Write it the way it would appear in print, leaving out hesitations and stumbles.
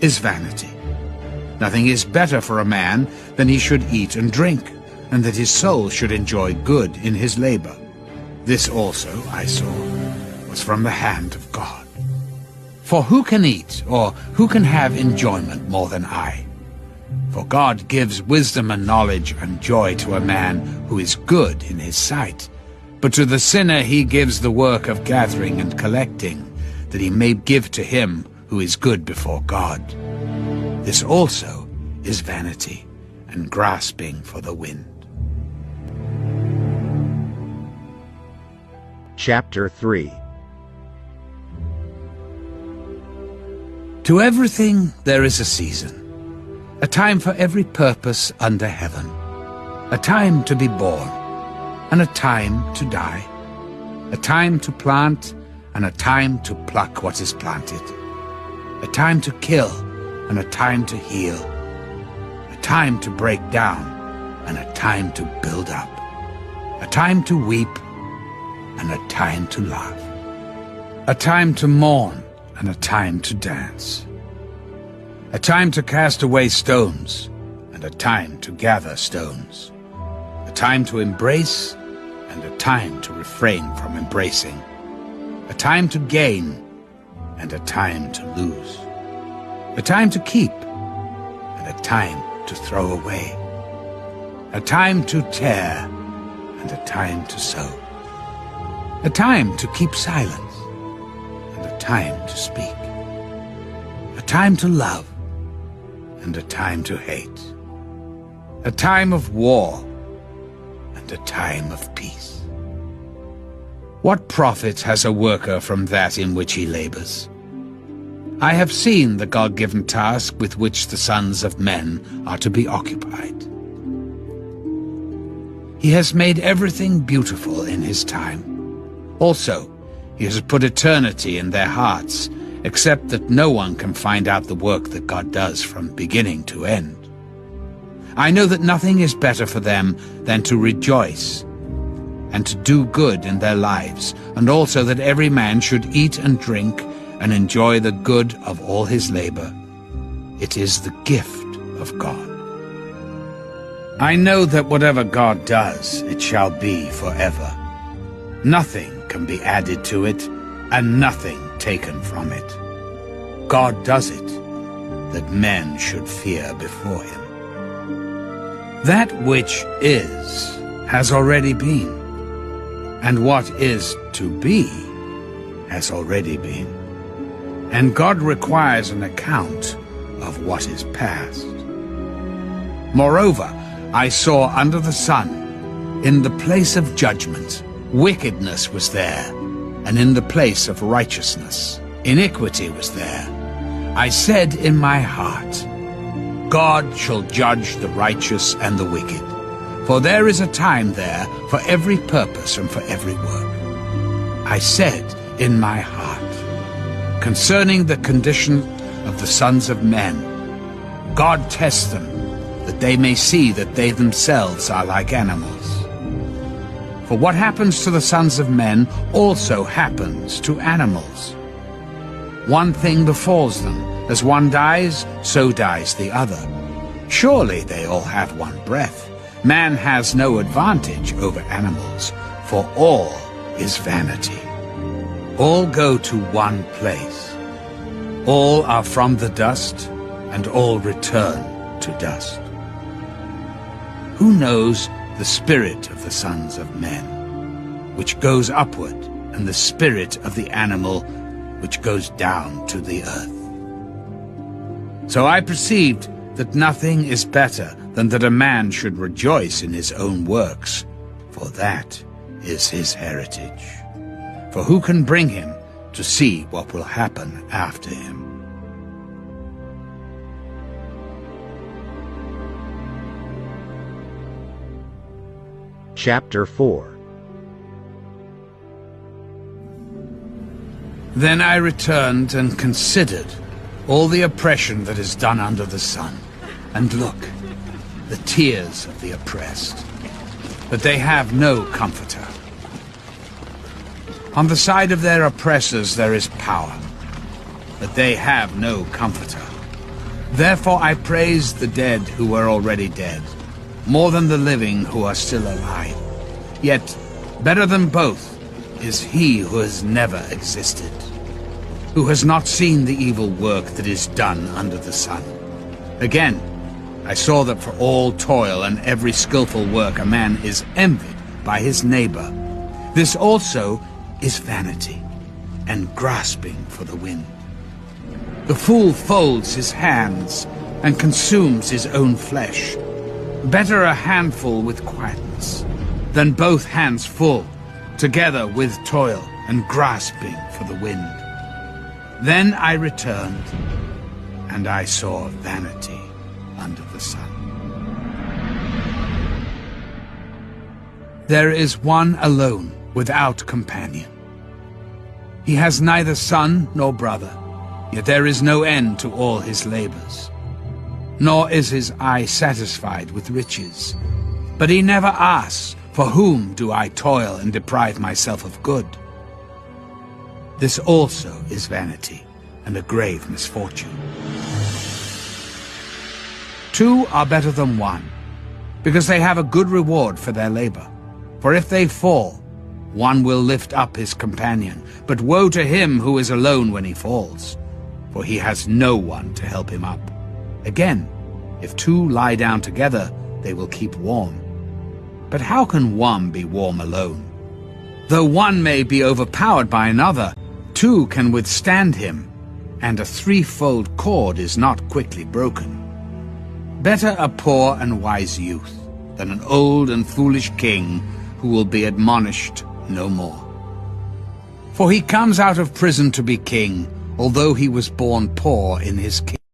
is vanity. Nothing is better for a man than he should eat and drink, and that his soul should enjoy good in his labor. This also, I saw, was from the hand of God. For who can eat, or who can have enjoyment more than I? For God gives wisdom and knowledge and joy to a man who is good in his sight. But to the sinner he gives the work of gathering and collecting, that he may give to him who is good before God. This also is vanity, and grasping for the wind. Chapter 3. To everything there is a season, a time for every purpose under heaven, a time to be born, and a time to die, a time to plant, and a time to pluck what is planted, a time to kill, and a time to heal, a time to break down, and a time to build up, a time to weep, and a time to laugh, a time to mourn, and a time to dance, a time to cast away stones, and a time to gather stones, a time to embrace, and a time to refrain from embracing, a time to gain, and a time to lose, a time to keep, and a time to throw away, a time to tear, and a time to sow, a time to keep silence, and a time to speak, a time to love, and a time to hate, a time of war, and a time of peace. What profit has a worker from that in which he labors? I have seen the God-given task with which the sons of men are to be occupied. He has made everything beautiful in his time. Also, he has put eternity in their hearts, except that no one can find out the work that God does from beginning to end. I know that nothing is better for them than to rejoice and to do good in their lives, and also that every man should eat and drink and enjoy the good of all his labor. It is the gift of God. I know that whatever God does, it shall be forever. Nothing can be added to it, and nothing taken from it. God does it, that men should fear before him. That which is has already been, and what is to be has already been. And God requires an account of what is past. Moreover, I saw under the sun, in the place of judgment, wickedness was there, and in the place of righteousness, iniquity was there. I said in my heart, God shall judge the righteous and the wicked, for there is a time there for every purpose and for every work. I said in my heart, concerning the condition of the sons of men, God tests them, that they may see that they themselves are like animals. For what happens to the sons of men also happens to animals. One thing befalls them, as one dies, so dies the other. Surely they all have one breath. Man has no advantage over animals, for all is vanity. All go to one place. All are from the dust, and all return to dust. Who knows the spirit of the sons of men, which goes upward, and the spirit of the animal, which goes down to the earth? So I perceived that nothing is better than that a man should rejoice in his own works, for that is his heritage. For who can bring him to see what will happen after him? Chapter 4. Then I returned and considered all the oppression that is done under the sun. And look, the tears of the oppressed, that they have no comforter. On the side of their oppressors there is power, but they have no comforter. Therefore I praise the dead who were already dead, more than the living who are still alive. Yet better than both is he who has never existed, who has not seen the evil work that is done under the sun. Again, I saw that for all toil and every skillful work a man is envied by his neighbor. This also is vanity, and grasping for the wind. The fool folds his hands and consumes his own flesh. Better a handful with quietness than both hands full, together with toil and grasping for the wind. Then I returned, and I saw vanity under the sun. There is one alone, without companion. He has neither son nor brother, yet there is no end to all his labors. Nor is his eye satisfied with riches. But he never asks, for whom do I toil and deprive myself of good? This also is vanity, and a grave misfortune. Two are better than one, because they have a good reward for their labor. For if they fall, one will lift up his companion, but woe to him who is alone when he falls, for he has no one to help him up. Again, if two lie down together, they will keep warm. But how can one be warm alone? Though one may be overpowered by another, two can withstand him, and a threefold cord is not quickly broken. Better a poor and wise youth than an old and foolish king who will be admonished no more. For he comes out of prison to be king, although he was born poor in his kingdom.